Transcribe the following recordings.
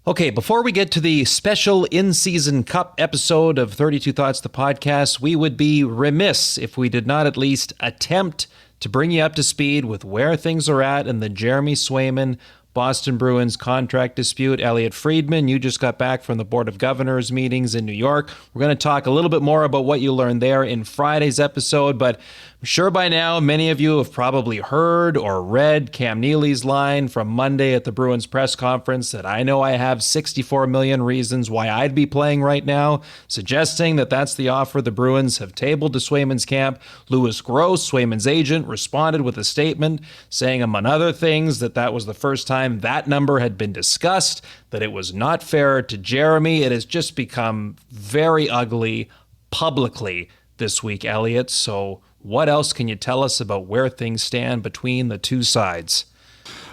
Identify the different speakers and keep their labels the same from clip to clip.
Speaker 1: Okay, before we get to the special in-season cup episode of 32 Thoughts, the podcast, we would be remiss if we did not at least attempt to bring you up to speed with where things are at in the Jeremy Swayman Boston Bruins contract dispute. Elliotte Friedman, you just got back from the Board of Governors meetings in New York. We're going to talk a little bit more about what you learned there in Friday's episode, but I'm sure by now many of you have probably heard or read Cam Neely's line from Monday at the Bruins press conference that I know I have 64 million reasons why I'd be playing right now, suggesting that that's the offer the Bruins have tabled to Swayman's camp. Louis Gross, Swayman's agent, responded with a statement saying, among other things, that that was the first time that number had been discussed, that it was not fair to Jeremy. It has just become very ugly publicly this week, Elliotte. So what else can you tell us about where things stand between the two sides?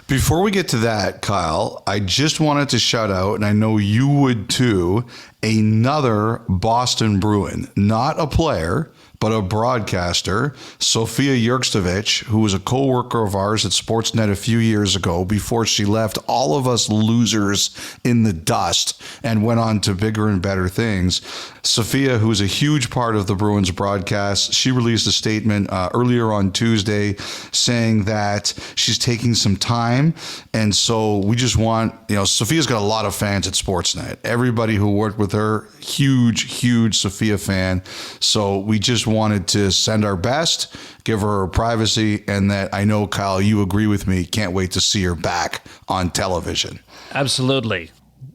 Speaker 2: Before we get to that, Kyle, I just wanted to shout out, and I know you would too, another Boston Bruin, not a player, but a broadcaster, Sofia Jurkstovich, who was a co-worker of ours at Sportsnet a few years ago before she left all of us losers in the dust and went on to bigger and better things. Sofia, who is a huge part of the Bruins broadcast, she released a statement earlier on Tuesday saying that she's taking some time. And so we just want, Sofia's got a lot of fans at Sportsnet. Everybody who worked with her, huge Sofia fan. So we just wanted to send our best, give her privacy, and that I know, Kyle, you agree with me. Can't wait to see her back on television.
Speaker 1: Absolutely.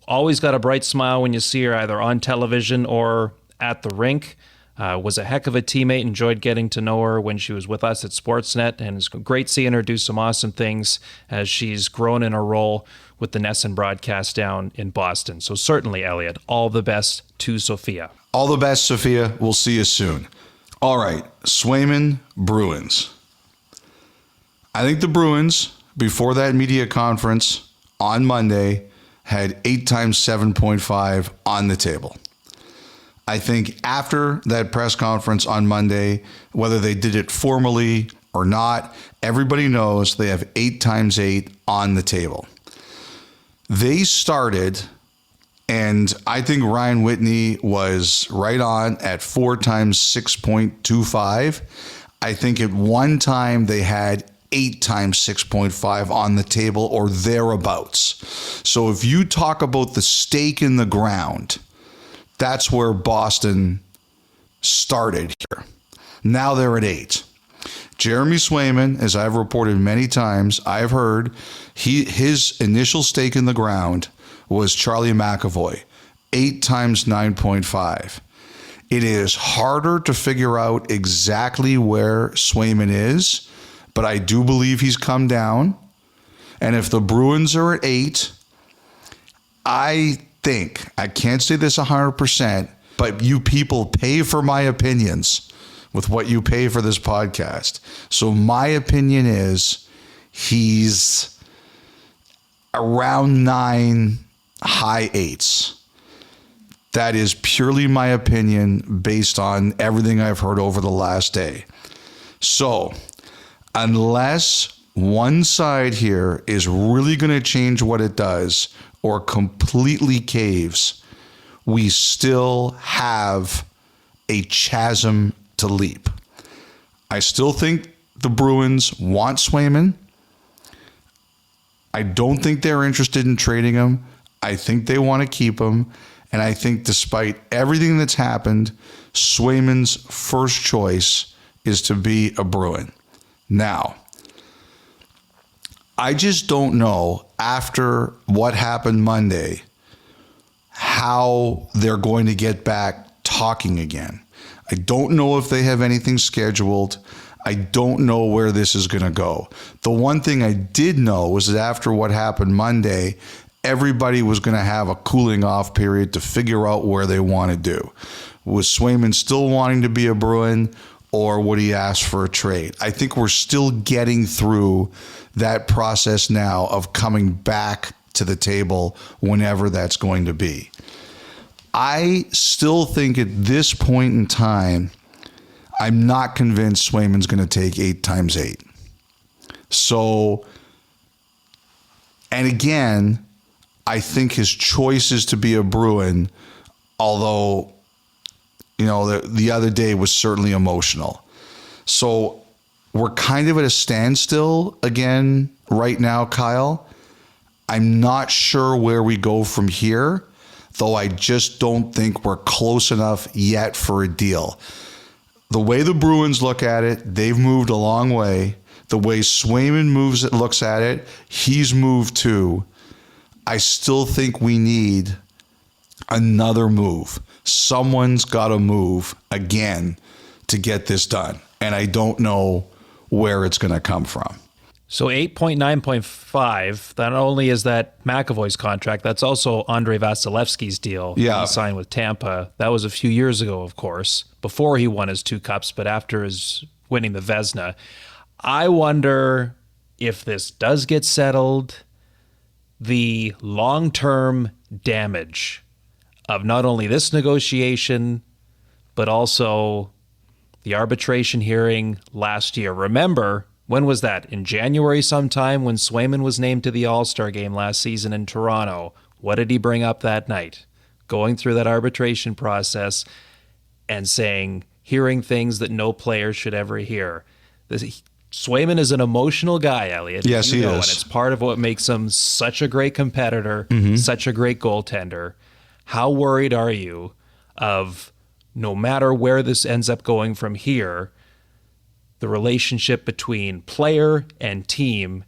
Speaker 1: Always got a bright smile when you see her either on television or at the rink. Was a heck of a teammate. Enjoyed getting to know her when she was with us at Sportsnet, and it's great seeing her do some awesome things as she's grown in her role with the Nesson broadcast down in Boston. So certainly, Elliotte, all the best to Sofia.
Speaker 2: All the best, Sofia. We'll see you soon. All right, Swayman Bruins. I think the Bruins, before that media conference on Monday, had 8 times 7.5 on the table. I think after that press conference on Monday, whether they did it formally or not, everybody knows they have 8 times 8 on the table. They started, and I think Ryan Whitney was right on at 4 times 6.25. I think at one time they had 8 times 6.5 on the table or thereabouts. So if you talk about the stake in the ground, that's where Boston started here. Now they're at 8. Jeremy Swayman, as I've reported many times, I've heard his initial stake in the ground was Charlie McAvoy, 8 times 9.5. It is harder to figure out exactly where Swayman is, but I do believe he's come down. And if the Bruins are at 8, I think, I can't say this 100%, but you people pay for my opinions with what you pay for this podcast. So my opinion is he's around 9, high 8s. That is purely my opinion based on everything I've heard over the last day. So unless one side here is really going to change what it does or completely caves, we still have a chasm to leap. I still think the Bruins want Swayman. I don't think they're interested in trading him. I think they want to keep him. And I think despite everything that's happened, Swayman's first choice is to be a Bruin. Now, I just don't know after what happened Monday how they're going to get back talking again. I don't know if they have anything scheduled. I don't know where this is going to go. The one thing I did know was that after what happened Monday, everybody was going to have a cooling off period to figure out where they want to do. Was Swayman still wanting to be a Bruin, or would he ask for a trade? I think we're still getting through that process now of coming back to the table whenever that's going to be. I still think at this point in time, I'm not convinced Swayman's going to take 8 times 8. So, and again, I think his choice is to be a Bruin, although, the other day was certainly emotional. So we're kind of at a standstill again right now, Kyle. I'm not sure where we go from here, though I just don't think we're close enough yet for a deal. The way the Bruins look at it, they've moved a long way. The way Swayman looks at it, he's moved too. I still think we need another move. Someone's got to move again to get this done. And I don't know where it's going to come from.
Speaker 1: So 8.9.5, not only is that McAvoy's contract, that's also Andrei Vasilevsky's deal.
Speaker 2: Yeah.
Speaker 1: He signed with Tampa. That was a few years ago, of course, before he won his 2 cups, but after his winning the Vezina. I wonder if this does get settled, the long-term damage of not only this negotiation, but also the arbitration hearing last year. Remember, when was that? In January sometime when Swayman was named to the All-Star game last season in Toronto. What did he bring up that night? Going through that arbitration process and hearing things that no player should ever hear. Swayman is an emotional guy, Elliotte.
Speaker 2: Yes, he is.
Speaker 1: And it's part of what makes him such a great competitor, such a great goaltender. How worried are you of, no matter where this ends up going from here, the relationship between player and team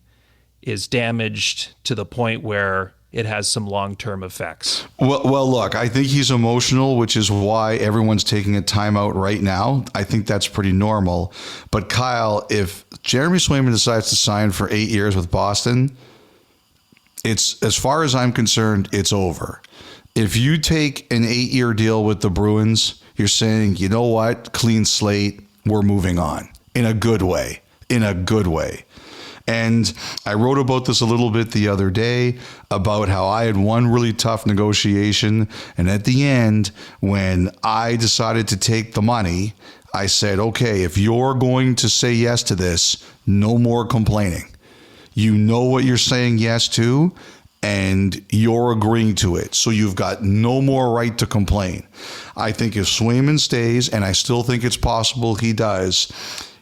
Speaker 1: is damaged to the point where it has some long-term effects?
Speaker 2: Well, look, I think he's emotional, which is why everyone's taking a timeout right now. I think that's pretty normal. But Kyle, if Jeremy Swayman decides to sign for 8 years with Boston, it's, as far as I'm concerned, it's over. If you take an 8-year deal with the Bruins, you're saying, you know what, clean slate, we're moving on in a good way, And I wrote about this a little bit the other day about how I had one really tough negotiation. And at the end, when I decided to take the money, I said, okay, if you're going to say yes to this, no more complaining. You know what you're saying yes to, and you're agreeing to it. So you've got no more right to complain. I think if Swayman stays, and I still think it's possible he does,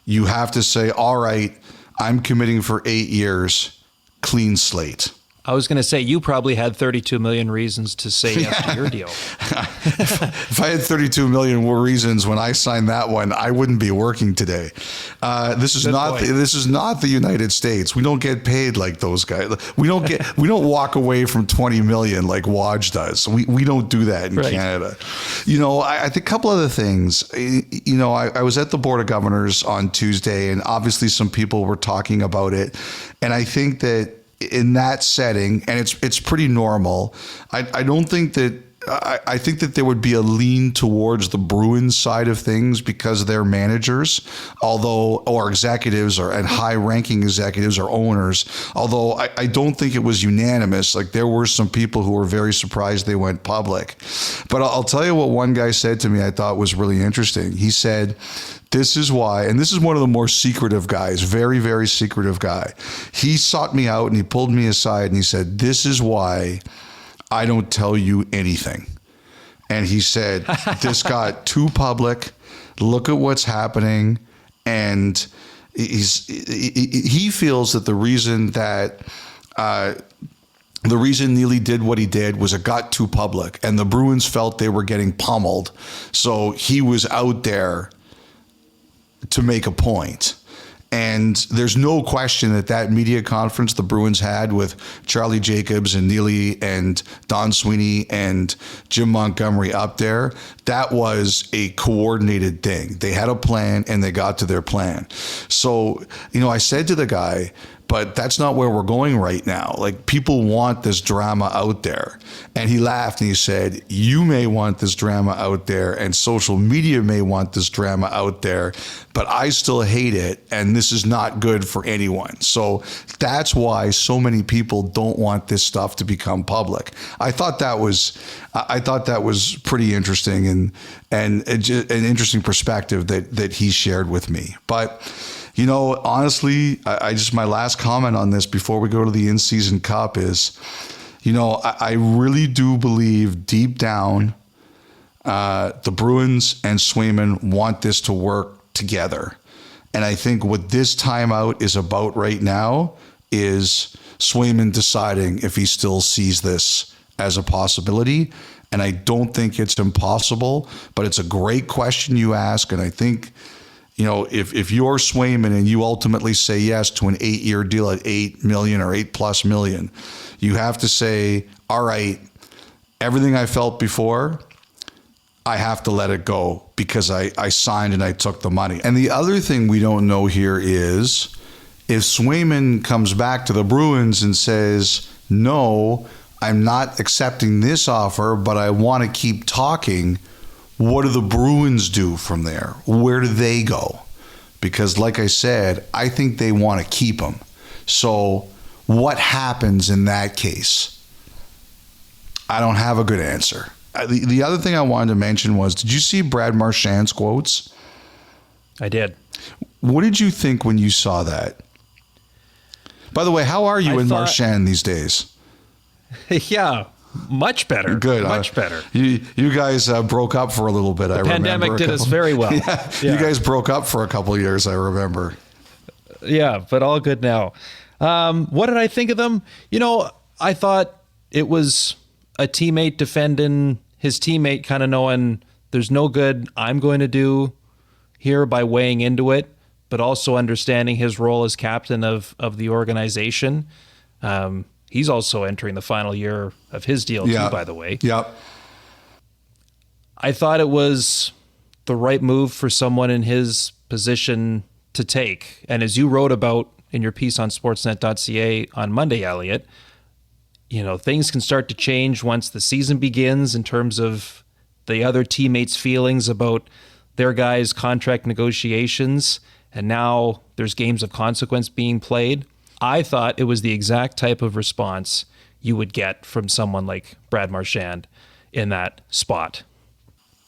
Speaker 2: you have to say, all right, I'm committing for 8 years, clean slate.
Speaker 1: I was going to say, you probably had 32 million reasons to say yes to your deal.
Speaker 2: If I had 32 million reasons when I signed that one, I wouldn't be working today. This is not the United States. We don't get paid like those guys. We don't walk away from 20 million like Waj does. We don't do that in Canada. I think a couple other things. I was at the Board of Governors on Tuesday, and obviously some people were talking about it. And I think that in that setting, and it's pretty normal, I don't think that, I think that there would be a lean towards the Bruins side of things because they're managers, or executives, and high-ranking executives or owners, although I don't think it was unanimous. Like, there were some people who were very surprised they went public. But I'll tell you what one guy said to me I thought was really interesting. He said, this is why, and this is one of the more secretive guys, very, very secretive guy. He sought me out and he pulled me aside and he said, this is why I don't tell you anything. And he said, this got too public. Look at what's happening. And he feels that the reason Neely did what he did was it got too public and the Bruins felt they were getting pummeled. So he was out there to make a point. And there's no question that media conference the Bruins had with Charlie Jacobs and Neely and Don Sweeney and Jim Montgomery up there, that was a coordinated thing. They had a plan and they got to their plan. So, I said to the guy, but that's not where we're going right now. Like, people want this drama out there. And he laughed and he said, you may want this drama out there and social media may want this drama out there, but I still hate it. And this is not good for anyone. So that's why so many people don't want this stuff to become public. I thought that was pretty interesting and an interesting perspective that he shared with me. But honestly, my last comment on this before we go to the in-season cup is, I really do believe deep down the Bruins and Swayman want this to work together. And I think what this timeout is about right now is Swayman deciding if he still sees this as a possibility. And I don't think it's impossible, but it's a great question you ask. And I think, if you're Swayman and you ultimately say yes to an 8-year deal at $8 million or $8+ million, you have to say, all right, everything I felt before, I have to let it go because I signed and I took the money. And the other thing we don't know here is if Swayman comes back to the Bruins and says, no, I'm not accepting this offer, but I want to keep talking, what do the Bruins do from there? Where do they go? Because like I said, I think they want to keep him. So what happens in that case? I don't have a good answer. The other thing I wanted to mention was, did you see Brad Marchand's quotes?
Speaker 1: I did.
Speaker 2: What did you think when you saw that? By the way, how are you Marchand these days?
Speaker 1: Yeah, much better.
Speaker 2: Good.
Speaker 1: Much better.
Speaker 2: You guys broke up for a little bit, I remember.
Speaker 1: The pandemic did us very well.
Speaker 2: Yeah. You guys broke up for a couple of years, I remember.
Speaker 1: Yeah, but all good now. What did I think of them? I thought it was a teammate defending his teammate, kind of knowing there's no good I'm going to do here by weighing into it, but also understanding his role as captain of the organization. He's also entering the final year of his deal too, by the way.
Speaker 2: Yep.
Speaker 1: I thought it was the right move for someone in his position to take. And as you wrote about in your piece on sportsnet.ca on Monday, Elliotte, things can start to change once the season begins in terms of the other teammates' feelings about their guys' contract negotiations. And now there's games of consequence being played. I thought it was the exact type of response you would get from someone like Brad Marchand in that spot.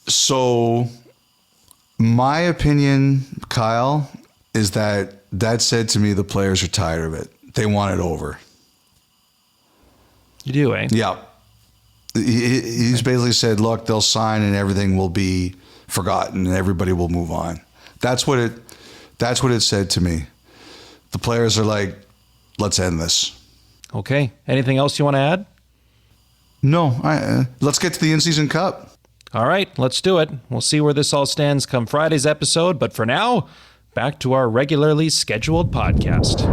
Speaker 2: So my opinion, Kyle, is that said to me the players are tired of it. They want it over.
Speaker 1: You do, eh?
Speaker 2: Yeah. He's basically said, look, they'll sign and everything will be forgotten and everybody will move on. That's what it said to me. The players are like, let's end this.
Speaker 1: Okay. Anything else you want to add?
Speaker 2: No. Let's get to the in-season cup.
Speaker 1: All right, let's do it. We'll see where this all stands come Friday's episode. But for now, back to our regularly scheduled podcast.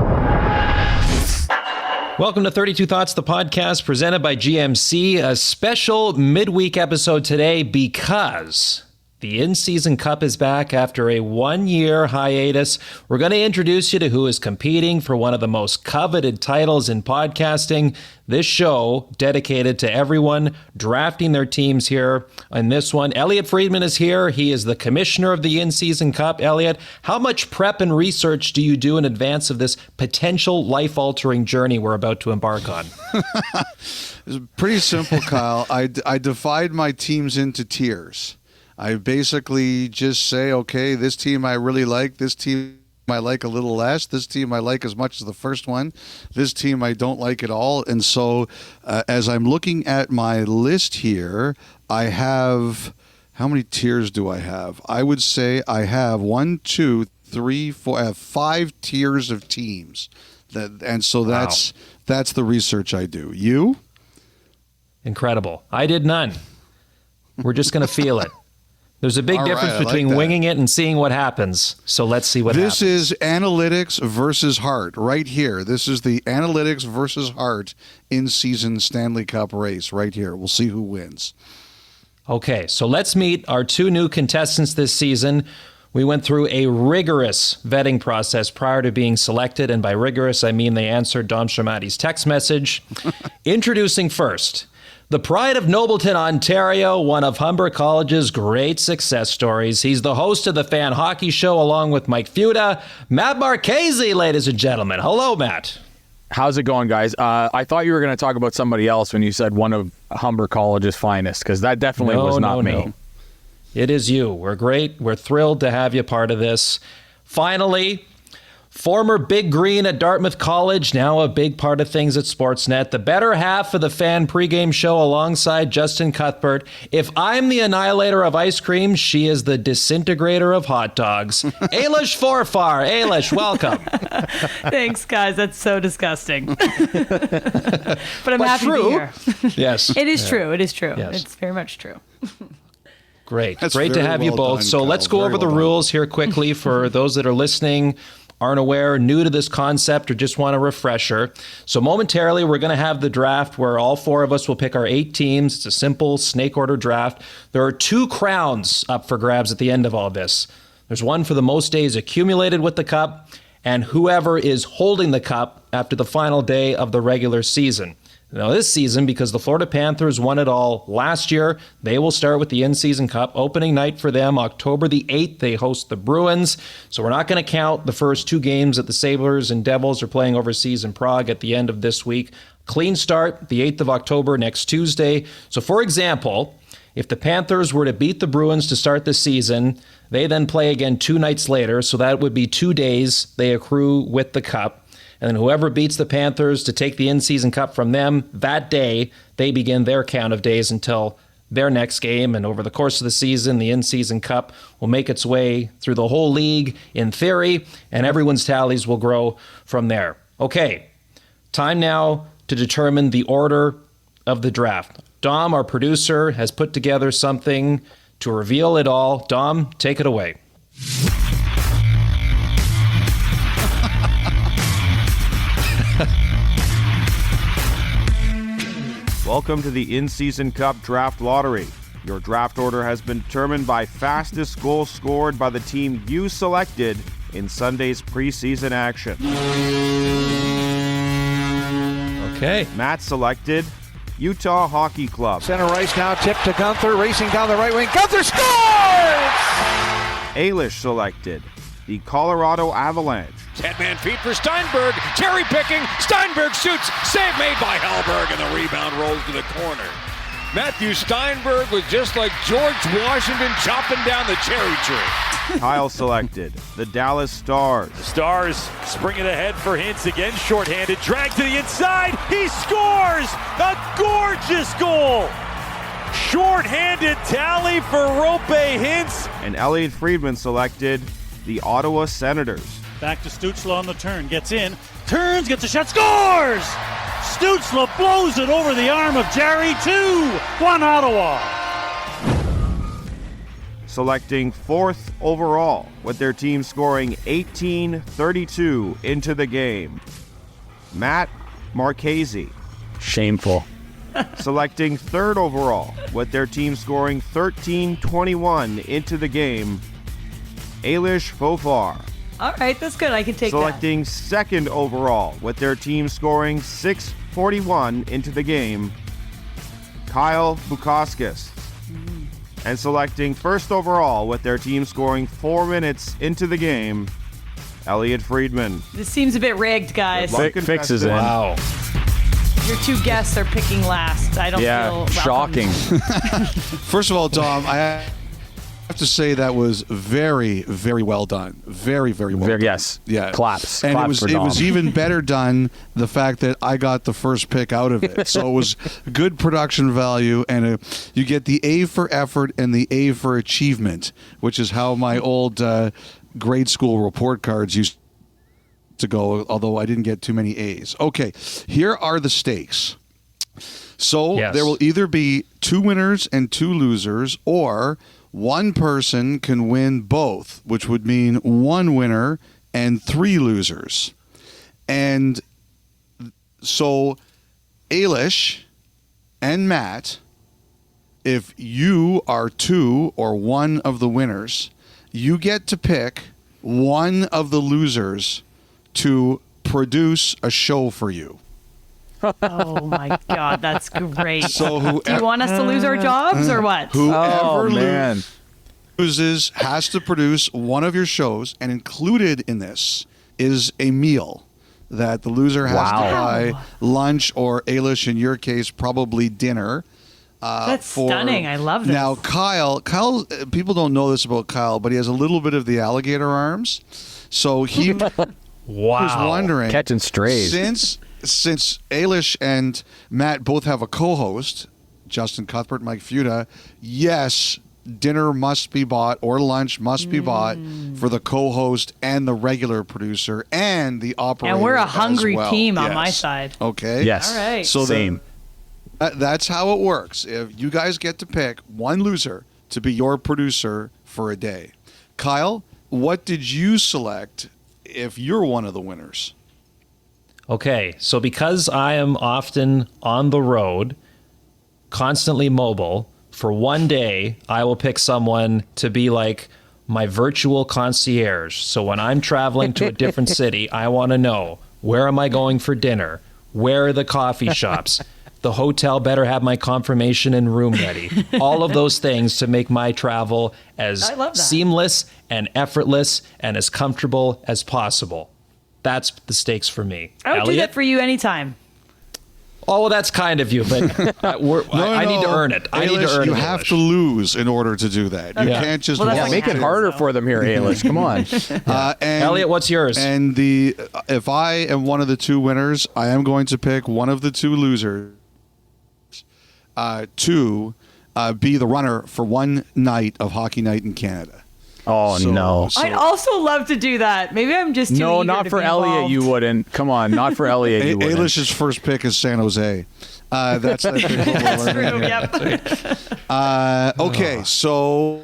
Speaker 1: Welcome to 32 Thoughts, the podcast presented by GMC. A special midweek episode today because the in-season cup is back after a 1-year hiatus. We're going to introduce you to who is competing for one of the most coveted titles in podcasting. This show dedicated to everyone drafting their teams here. In this one, Elliotte Friedman is here. He is the commissioner of the in-season cup. Elliotte, how much prep and research do you do in advance of this potential life-altering journey we're about to embark on?
Speaker 3: It's pretty simple, Kyle. I divide my teams into tiers. I basically just say, okay, this team I really like, this team I like a little less, this team I like as much as the first one, this team I don't like at all. And so as I'm looking at my list here, I have, how many tiers do I have? I would say I have 1, 2, 3, 4, I have 5 tiers of teams. That's the research I do. You?
Speaker 1: Incredible. I did none. We're just going to feel it. There's a big difference between winging it and seeing what happens. So let's see what happens.
Speaker 3: This is analytics versus heart right here. This is the analytics versus heart in-season Stanley Cup race right here. We'll see who wins.
Speaker 1: Okay, so let's meet our 2 new contestants this season. We went through a rigorous vetting process prior to being selected, and by rigorous, I mean they answered Dom Sramaty's text message. Introducing first, the pride of Nobleton, Ontario, one of Humber College's great success stories. He's the host of the Fan Hockey Show along with Mike Fuda. Matt Marchese, ladies and gentlemen. Hello, Matt.
Speaker 4: How's it going, guys? I thought you were going to talk about somebody else when you said one of Humber College's finest, because that definitely was not me. No.
Speaker 1: It is you. We're great. We're thrilled to have you part of this. Finally, Former Big Green at Dartmouth College, now a big part of things at Sportsnet. The better half of the fan pregame show alongside Justin Cuthbert. If I'm the annihilator of ice cream, she is the disintegrator of hot dogs. Ailish Forfar. Ailish, welcome.
Speaker 5: Thanks, guys. That's so disgusting. But I'm happy to be here.
Speaker 1: Yes.
Speaker 5: It is true. It is true.
Speaker 1: Yes.
Speaker 5: It's very much true.
Speaker 1: Great.
Speaker 3: That's
Speaker 1: Great to
Speaker 3: very
Speaker 1: have you
Speaker 3: well
Speaker 1: both.
Speaker 3: done,
Speaker 1: So
Speaker 3: Kyle.
Speaker 1: let's go
Speaker 3: Very
Speaker 1: over the
Speaker 3: well done.
Speaker 1: rules here quickly for those that are listening, aren't aware, new to this concept, or just want a refresher. So momentarily, we're going to have the draft where all four of us will pick our 8 teams. It's a simple snake order draft. There are 2 crowns up for grabs at the end of all this. There's one for the most days accumulated with the cup, and whoever is holding the cup after the final day of the regular season. Now, this season, because the Florida Panthers won it all last year, they will start with the in-season cup. Opening night for them, October the 8th, they host the Bruins. So we're not going to count the first 2 games that the Sabres and Devils are playing overseas in Prague at the end of this week. Clean start, the 8th of October, next Tuesday. So, for example, if the Panthers were to beat the Bruins to start the season, they then play again 2 nights later. So that would be 2 days they accrue with the cup. And then whoever beats the Panthers to take the in-season cup from them, that day, they begin their count of days until their next game. And over the course of the season, the in-season cup will make its way through the whole league in theory, and everyone's tallies will grow from there. Okay, time now to determine the order of the draft. Dom, our producer, has put together something to reveal it all. Dom, take it away.
Speaker 6: Welcome to the In-Season Cup Draft Lottery. Your draft order has been determined by fastest goal scored by the team you selected in Sunday's preseason action.
Speaker 1: Okay.
Speaker 6: Matt selected Utah Hockey Club.
Speaker 7: Center ice now, tip to Gunther, racing down the right wing. Gunther scores!
Speaker 6: Ailish selected the Colorado Avalanche.
Speaker 8: 10-man feet for Steinberg. Cherry picking. Steinberg shoots. Save made by Hellberg, and the rebound rolls to the corner. Matthew Steinberg was just like George Washington chopping down the cherry tree.
Speaker 6: Kyle selected the Dallas Stars.
Speaker 8: The Stars springing ahead for Hintz again. Shorthanded. Drag to the inside. He scores! A gorgeous goal! Shorthanded tally for Rope Hintz.
Speaker 6: And Elliotte Friedman selected the Ottawa Senators.
Speaker 9: Back to Stützle on the turn, gets in, turns, gets a shot, scores! Stützle blows it over the arm of Jerry, 2-1 Ottawa.
Speaker 6: Selecting 4th overall, with their team scoring 18-32 into the game. Matt Marchese.
Speaker 4: Shameful.
Speaker 6: Selecting 3rd overall, with their team scoring 13-21 into the game. Ailish Forfar.
Speaker 5: All right, that's good. I can take
Speaker 6: Selecting 2nd overall, with their team scoring 6:41 into the game. Kyle Bukauskas. And selecting 1st overall, with their team scoring 4 minutes into the game. Elliotte Friedman.
Speaker 5: that. This seems a bit rigged, guys.
Speaker 4: Fixes in.
Speaker 1: Wow.
Speaker 5: Your 2 guests are picking last. I don't feel
Speaker 4: Yeah,
Speaker 5: welcomed.
Speaker 4: shocking.
Speaker 3: First of all, Dom, I have to say that was very, very well done. Very, very well done.
Speaker 4: Yes.
Speaker 3: Yeah.
Speaker 4: Claps.
Speaker 3: And
Speaker 4: Claps for
Speaker 3: it
Speaker 4: Dom.
Speaker 3: was even better done the fact that I got the first pick out of it. So it was good production value, and you get the A for effort and the A for achievement, which is how my old grade school report cards used to go, although I didn't get too many A's. Okay, here are the stakes. So
Speaker 1: Yes.
Speaker 3: there will either be 2 winners and 2 losers, or one person can win both, which would mean 1 winner and 3 losers. And so, Ailish and Matt, if you are 2 or 1 of the winners, you get to pick one of the losers to produce a show for you.
Speaker 5: Oh my God, that's great.
Speaker 3: So
Speaker 5: Do you want us to lose our jobs or what?
Speaker 3: whoever
Speaker 4: Oh, man.
Speaker 3: loses has to produce one of your shows, and included in this is a meal that the loser has to buy, lunch, or Ailish, in your case, probably dinner.
Speaker 5: That's stunning. I love this.
Speaker 3: Now, Kyle, people don't know this about Kyle, but he has a little bit of the alligator arms. So he
Speaker 1: Wow.
Speaker 3: I was wondering,
Speaker 4: Catching strays.
Speaker 3: Since Ailish and Matt both have a co-host, Justin Cuthbert, Mike Fuda, yes, dinner must be bought or lunch must be bought for the co-host and the regular producer and the operator.
Speaker 5: And we're a hungry
Speaker 3: as well.
Speaker 5: team on
Speaker 3: Yes.
Speaker 5: my side.
Speaker 3: Okay.
Speaker 4: Yes.
Speaker 5: All right.
Speaker 3: So
Speaker 4: Same.
Speaker 3: That's how it works. If you guys get to pick one loser to be your producer for a day. Kyle, what did you select if you're one of the winners?
Speaker 1: Okay, so because I am often on the road, constantly mobile, for one day, I will pick someone to be like my virtual concierge. So when I'm traveling to a different city, I want to know, where am I going for dinner? Where are the coffee shops? The hotel better have my confirmation and room ready. All of those things to make my travel as
Speaker 5: I love that.
Speaker 1: seamless and effortless and as comfortable as possible. That's the stakes for me.
Speaker 5: I would do
Speaker 1: Elliot?
Speaker 5: that for you anytime.
Speaker 1: Oh, well, that's kind of you, but I need to earn it. I need to
Speaker 3: Ailish,
Speaker 1: earn it.
Speaker 3: you have to lose in order to do that. You
Speaker 5: Okay.
Speaker 3: can't just
Speaker 5: Well, that's
Speaker 3: walk
Speaker 5: not
Speaker 4: Make it
Speaker 5: happens,
Speaker 4: harder
Speaker 5: though.
Speaker 4: for them here, Ailish. Come on.
Speaker 3: And,
Speaker 1: Elliot, what's yours?
Speaker 3: And if I am one of the two winners, I am going to pick one of the two losers to be the runner for one night of Hockey Night in Canada.
Speaker 4: Oh,
Speaker 3: So-
Speaker 4: no.
Speaker 3: so-
Speaker 5: I'd also love to do that. Maybe I'm just too
Speaker 4: No,
Speaker 5: eager
Speaker 4: not
Speaker 5: to
Speaker 4: for
Speaker 5: be
Speaker 4: Elliot,
Speaker 5: involved.
Speaker 4: you wouldn't. Come on, not for Elliot, you wouldn't.
Speaker 3: Ailish's first pick is San Jose. That's I think what we're
Speaker 5: That's
Speaker 3: learning
Speaker 5: true.
Speaker 3: here.
Speaker 5: Yep.
Speaker 3: Okay, so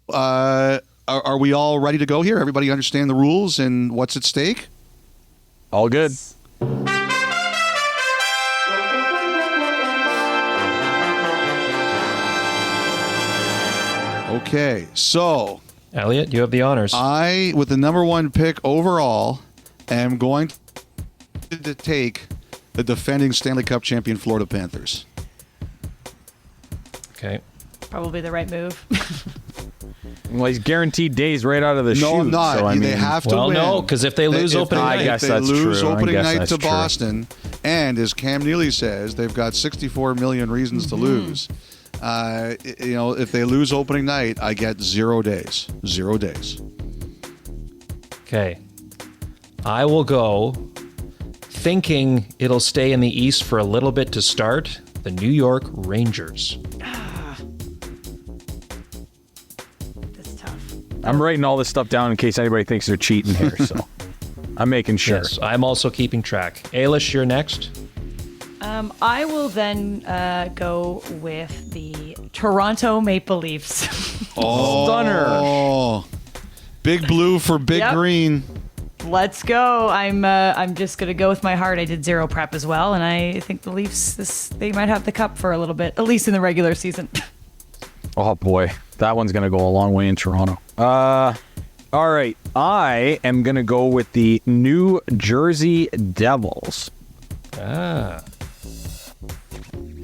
Speaker 3: are we all ready to go here? Everybody understand the rules and what's at stake?
Speaker 4: All good.
Speaker 3: Okay, so
Speaker 1: Elliot, you have the honors.
Speaker 3: I, with the number one pick overall, am going to take the defending Stanley Cup champion Florida Panthers.
Speaker 1: Okay.
Speaker 5: Probably the right move.
Speaker 4: Well, he's guaranteed days right out of the
Speaker 3: No,
Speaker 4: chute.
Speaker 3: I'm not.
Speaker 4: So, I
Speaker 3: they
Speaker 4: mean,
Speaker 3: have to
Speaker 1: Well,
Speaker 3: win.
Speaker 1: no, 'cause if they lose opening night-
Speaker 4: I guess
Speaker 3: if they
Speaker 4: that's
Speaker 3: lose
Speaker 4: true. I
Speaker 3: opening
Speaker 4: guess
Speaker 3: night
Speaker 4: that's
Speaker 3: to
Speaker 4: true.
Speaker 3: Boston, and as Cam Neely says, they've got 64 million reasons to lose. If they lose opening night, I get 0 days. 0 days.
Speaker 1: Okay. I will go, thinking it'll stay in the East for a little bit to start, the New York Rangers.
Speaker 5: That's tough.
Speaker 4: I'm writing all this stuff down in case anybody thinks they're cheating here, so I'm making sure.
Speaker 1: Yes, I'm also keeping track. Ailish, you're next.
Speaker 5: I will then go with the Toronto Maple Leafs.
Speaker 4: Stunner.
Speaker 3: Oh, big blue for big
Speaker 5: Yep.
Speaker 3: green.
Speaker 5: Let's go. I'm just gonna go with my heart. I did zero prep as well, and I think the Leafs they might have the cup for a little bit, at least in the regular season.
Speaker 4: Oh, boy. That one's going to go a long way in Toronto. All right. I am going to go with the New Jersey Devils.
Speaker 1: Ah.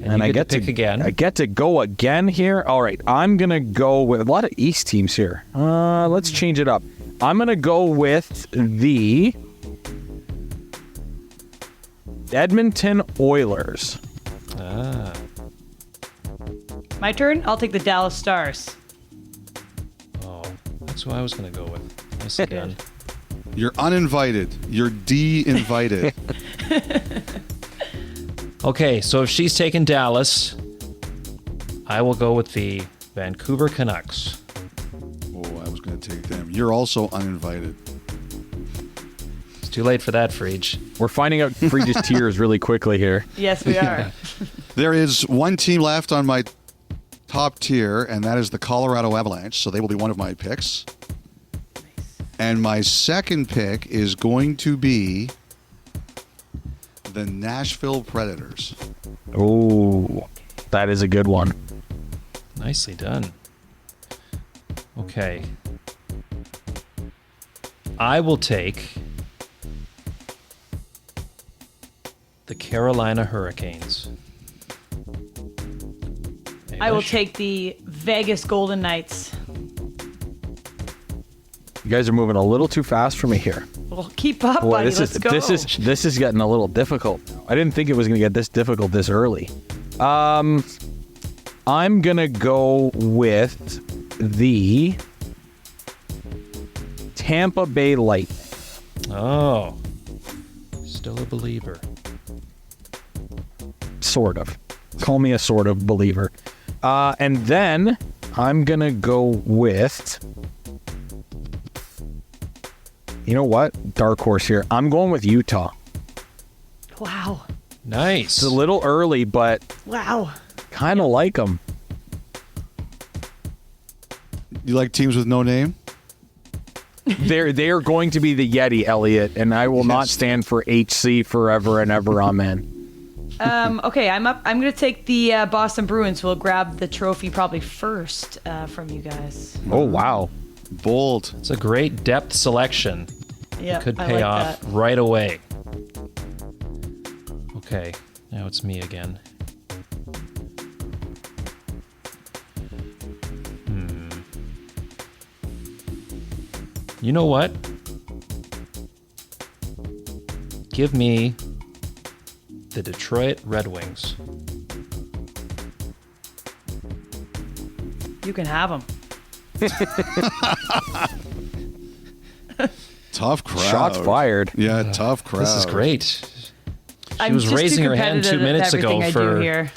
Speaker 4: And
Speaker 1: you
Speaker 4: I
Speaker 1: get
Speaker 4: get
Speaker 1: to pick again.
Speaker 4: I get to go again here. All right. I'm going to go with a lot of East teams here. Let's change it up. I'm going to go with the Edmonton Oilers.
Speaker 1: Ah.
Speaker 5: My turn. I'll take the Dallas Stars.
Speaker 1: Oh, that's what I was going to go with. Nice again.
Speaker 3: You're uninvited. You're de-invited.
Speaker 1: Okay, so if she's taken Dallas, I will go with the Vancouver Canucks.
Speaker 3: Oh, I was going to take them. You're also uninvited.
Speaker 1: It's too late for that, Freege.
Speaker 4: We're finding out Freege's tiers really quickly here.
Speaker 5: Yes, we are.
Speaker 3: There is one team left on my top tier, and that is the Colorado Avalanche, so they will be one of my picks. And my second pick is going to be the Nashville Predators.
Speaker 4: Oh, that is a good one.
Speaker 1: Nicely done. Okay. I will take the Carolina Hurricanes.
Speaker 5: I will
Speaker 1: Ailish?
Speaker 5: take the Vegas Golden Knights.
Speaker 4: You guys are moving a little too fast for me here.
Speaker 5: Well, keep up,
Speaker 4: Boy,
Speaker 5: buddy.
Speaker 4: this
Speaker 5: Let's go.
Speaker 4: this is getting a little difficult. I didn't think it was going to get this difficult this early. I'm gonna go with the Tampa Bay Lightning.
Speaker 1: Oh. Still a believer.
Speaker 4: Sort of. Call me a sort of believer. And then I'm going to go with... You know what? Dark horse here. I'm going with Utah.
Speaker 5: Wow.
Speaker 1: Nice.
Speaker 4: It's a little early, but
Speaker 5: Wow.
Speaker 4: kind of like them.
Speaker 3: You like teams with no name?
Speaker 4: They are going to be the Yeti, Elliot, and I will not stand for HC forever and ever. Amen.
Speaker 5: Okay, I'm up. I'm going to take the Boston Bruins. We'll grab the trophy probably first from you guys.
Speaker 4: Oh, wow.
Speaker 3: Bold.
Speaker 1: It's a great depth selection.
Speaker 5: Yeah,
Speaker 1: Could
Speaker 5: I
Speaker 1: pay
Speaker 5: like
Speaker 1: off
Speaker 5: that.
Speaker 1: right away. Okay, now it's me again. You know what? Give me the Detroit Red Wings.
Speaker 5: You can have them.
Speaker 3: Tough crowd.
Speaker 4: Shots fired.
Speaker 3: Yeah, tough crowd.
Speaker 1: This is great. She
Speaker 5: I'm
Speaker 1: was
Speaker 5: just
Speaker 1: raising
Speaker 5: too
Speaker 1: her hand 2
Speaker 5: competitive at
Speaker 1: minutes ago
Speaker 5: everything I do
Speaker 1: for
Speaker 5: here.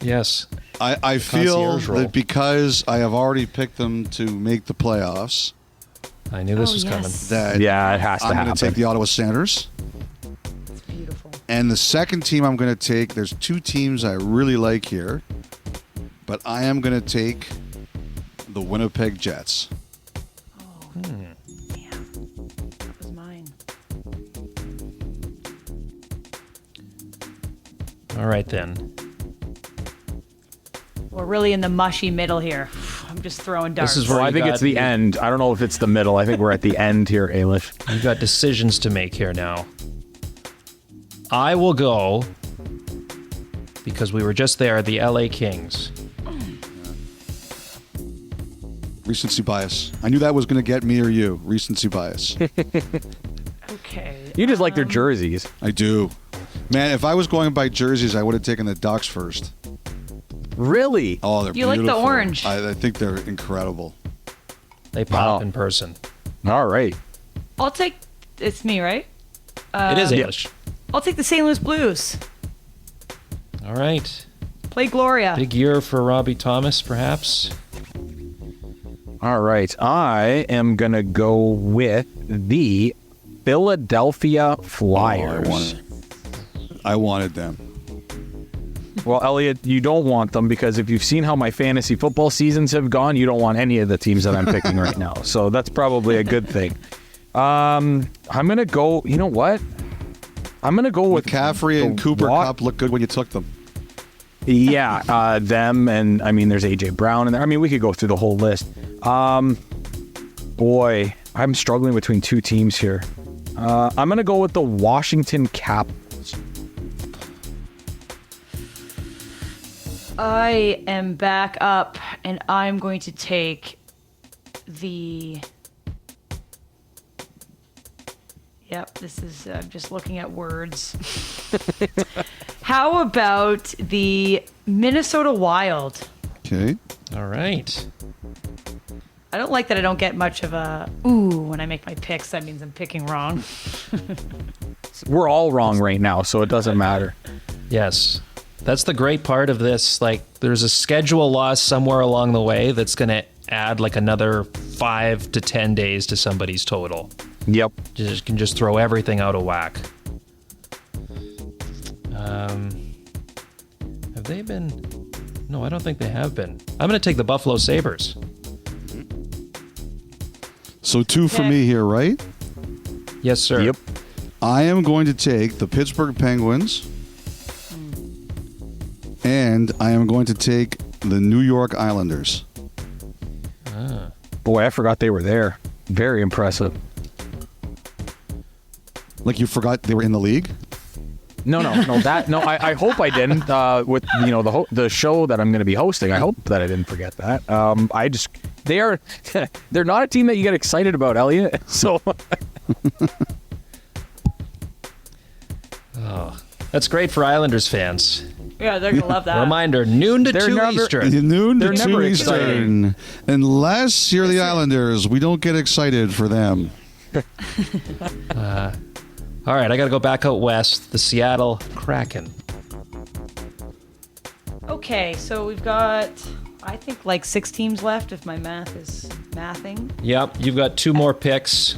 Speaker 1: yes.
Speaker 3: I feel
Speaker 1: Concierge role.
Speaker 3: that because I have already picked them to make the playoffs,
Speaker 1: I knew this
Speaker 5: Oh,
Speaker 1: was
Speaker 5: yes.
Speaker 3: that
Speaker 4: Yeah, it has to
Speaker 3: I'm going
Speaker 4: happen.
Speaker 3: to take the Ottawa Senators.
Speaker 5: It's beautiful.
Speaker 3: And the second team I'm going to take, there's two teams I really like here, but I am going to take the Winnipeg Jets.
Speaker 5: Damn. That was mine.
Speaker 1: All right then.
Speaker 5: We're really in the mushy middle here. I'm just throwing darts.
Speaker 1: This is where
Speaker 4: Well, I
Speaker 1: you
Speaker 4: think
Speaker 1: got-
Speaker 4: it's the end. I don't know if it's the middle. I think we're at the end here, Ailish.
Speaker 1: You've got decisions to make here now. I will go because we were just there, the LA Kings.
Speaker 3: Recency bias. I knew that was going to get me or you. Recency bias.
Speaker 5: Okay.
Speaker 4: You just like their jerseys.
Speaker 3: I do. Man, if I was going by jerseys, I would have taken the Ducks first.
Speaker 4: Really?
Speaker 3: Oh, they're
Speaker 5: You like the
Speaker 3: beautiful.
Speaker 5: orange.
Speaker 3: I think they're incredible.
Speaker 1: They pop
Speaker 4: Wow.
Speaker 1: in person.
Speaker 4: All right.
Speaker 5: I'll take. It's me, right?
Speaker 1: It is
Speaker 4: yeah.
Speaker 1: English.
Speaker 5: I'll take the St. Louis Blues.
Speaker 1: All right.
Speaker 5: Play Gloria.
Speaker 1: Big year for Robbie Thomas, perhaps.
Speaker 4: All right. I am going to go with the Philadelphia Flyers.
Speaker 3: I wanted them.
Speaker 4: Well, Elliot, you don't want them because if you've seen how my fantasy football seasons have gone, you don't want any of the teams that I'm picking right now. So that's probably a good thing. I'm going to go, you know what? I'm going to go with
Speaker 3: McCaffrey and
Speaker 4: the
Speaker 3: Cooper
Speaker 4: Wa-
Speaker 3: Kupp looked good when you took them.
Speaker 4: Yeah, them, and I mean, there's A.J. Brown in there. I mean, we could go through the whole list. Boy, I'm struggling between two teams here. I'm going to go with the Washington Capitals.
Speaker 5: I am back up, and I'm going to take the. Yep, this is. I'm just looking at words. How about the Minnesota Wild?
Speaker 3: Okay.
Speaker 1: All right.
Speaker 5: I don't like that I don't get much of a ooh when I make my picks. That means I'm picking wrong.
Speaker 4: We're all wrong right now, so it doesn't matter.
Speaker 1: Yes. That's the great part of this. Like, there's a schedule loss somewhere along the way that's going to add like another 5 to 10 days to somebody's total.
Speaker 4: Yep.
Speaker 1: You can just throw everything out of whack. Have they been? No, I don't think they have been. I'm going to take the Buffalo Sabres.
Speaker 3: So two for
Speaker 5: Okay.
Speaker 3: me here, right?
Speaker 1: Yes, sir.
Speaker 4: Yep.
Speaker 3: I am going to take the Pittsburgh Penguins. And I am going to take the New York Islanders.
Speaker 4: Boy, I forgot they were there. Very impressive.
Speaker 3: Like you forgot they were in the league?
Speaker 4: No. I hope I didn't. With the show that I'm going to be hosting, I hope that I didn't forget that. They're not a team that you get excited about, Elliot. So
Speaker 1: That's great for Islanders fans.
Speaker 5: Yeah, they're gonna love that.
Speaker 1: Reminder, noon to
Speaker 4: They're
Speaker 1: 2
Speaker 4: never-
Speaker 1: Eastern.
Speaker 3: Noon to
Speaker 4: They're
Speaker 3: 2
Speaker 4: never
Speaker 3: Eastern. Unless you're the Islanders, we don't get excited for them.
Speaker 1: All right, I got to go back out west. The Seattle Kraken.
Speaker 5: Okay, so we've got, I think, like 6 teams left if my math is mathing.
Speaker 1: Yep, you've got 2 more picks.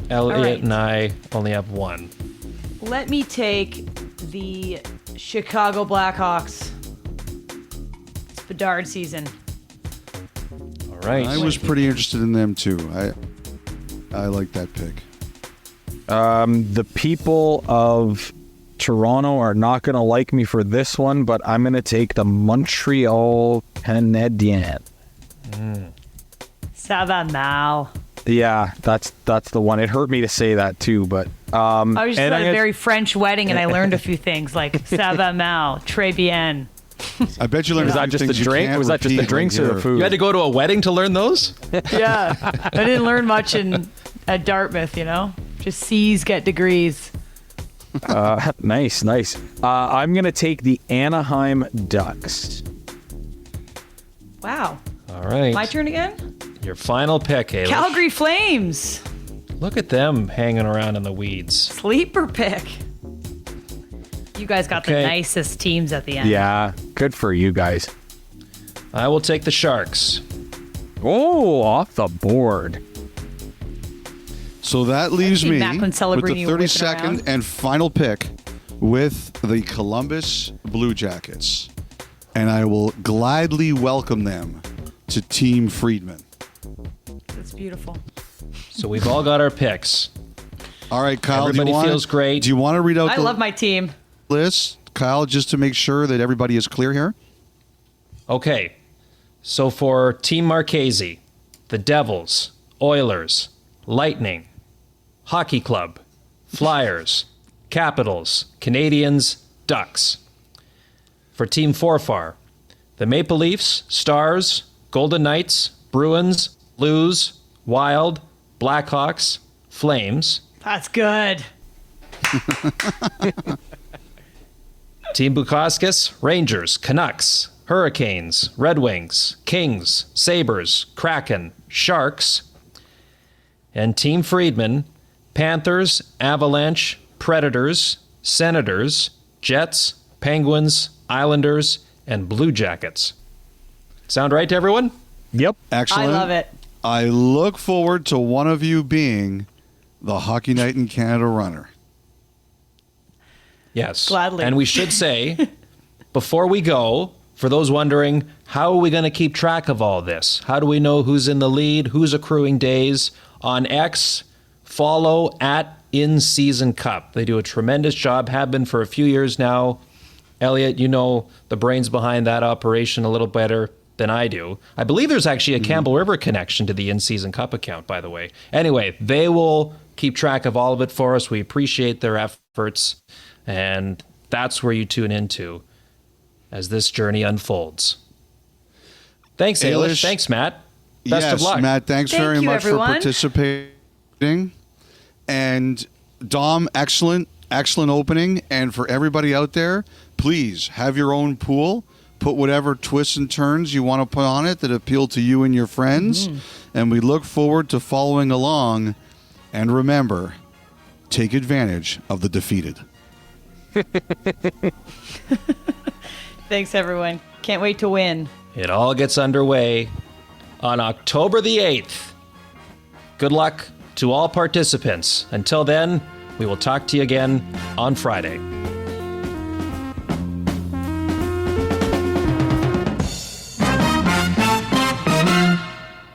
Speaker 1: Elliotte
Speaker 5: right.
Speaker 1: and I only have 1.
Speaker 5: Let me take the Chicago Blackhawks. It's Bedard season.
Speaker 1: All right.
Speaker 3: I was pretty interested in them too. I like that pick.
Speaker 4: The people of Toronto are not going to like me for this one, but I'm going to take the Montreal Canadiens.
Speaker 5: Ça va mal.
Speaker 4: Yeah, that's the one. It hurt me to say that too, but
Speaker 5: I was just at a very French wedding and I learned a few things like ça va mal, très bien.
Speaker 3: I bet you learned.
Speaker 4: Was that just the drink? Was that just the drinks or the food?
Speaker 1: You had to go to a wedding to learn those?
Speaker 5: Yeah, I didn't learn much at Dartmouth, Just C's get degrees.
Speaker 4: Nice. I'm going to take the Anaheim Ducks.
Speaker 5: Wow.
Speaker 1: All right.
Speaker 5: My turn again?
Speaker 1: Your final pick, Ailish.
Speaker 5: Calgary Flames.
Speaker 1: Look at them hanging around in the weeds.
Speaker 5: Sleeper pick. You guys got the nicest teams at the end.
Speaker 4: Yeah, good for you guys.
Speaker 1: I will take the Sharks.
Speaker 4: Oh, off the board.
Speaker 3: So that leaves me
Speaker 5: Macklin
Speaker 3: with
Speaker 5: celebrating
Speaker 3: the
Speaker 5: you whipping
Speaker 3: 32nd
Speaker 5: around.
Speaker 3: and final pick with the Columbus Blue Jackets. And I will gladly welcome them to Team Friedman.
Speaker 5: That's beautiful.
Speaker 1: So we've all got our picks.
Speaker 3: All right, Kyle.
Speaker 1: Everybody feels great.
Speaker 3: Do you want to read out
Speaker 5: I
Speaker 3: the
Speaker 5: love my team.
Speaker 3: list, Kyle, just to make sure that everybody is clear here?
Speaker 1: Okay. So for Team Marchese, the Devils, Oilers, Lightning, Hockey Club, Flyers, Capitals, Canadiens, Ducks. For Team Forfar, the Maple Leafs, Stars, Golden Knights, Bruins, Blues, Wild, Blackhawks, Flames.
Speaker 5: That's good.
Speaker 1: Team Bukauskas, Rangers, Canucks, Hurricanes, Red Wings, Kings, Sabres, Kraken, Sharks. And Team Friedman, Panthers, Avalanche, Predators, Senators, Jets, Penguins, Islanders, and Blue Jackets. Sound right to everyone?
Speaker 4: Yep.
Speaker 3: Excellent.
Speaker 5: I love it.
Speaker 3: I look forward to one of you being the Hockey Night in Canada runner.
Speaker 1: Yes.
Speaker 5: Gladly.
Speaker 1: And we should say, before we go, for those wondering, how are we going to keep track of all this? How do we know who's in the lead, who's accruing days? On X, follow at In Season Cup. They do a tremendous job, have been for a few years now. Elliotte, you know the brains behind that operation a little better than I do. I believe there's actually a Campbell River connection to the In Season Cup account, by the way. Anyway, they will keep track of all of it for us. We appreciate their efforts, and that's where you tune into as this journey unfolds. Thanks, Ailish. Thanks, Matt. Best of luck.
Speaker 3: Matt, thanks
Speaker 5: Thank
Speaker 3: very
Speaker 5: you,
Speaker 3: much
Speaker 5: everyone.
Speaker 3: for participating. And Dom, excellent opening. And for everybody out there, please have your own pool. Put whatever twists and turns you want to put on it that appeal to you and your friends. And we look forward to following along. And remember, take advantage of the defeated.
Speaker 5: Thanks, everyone. Can't wait to win.
Speaker 1: It all gets underway on October the 8th. Good luck to all participants. Until then, we will talk to you again on Friday.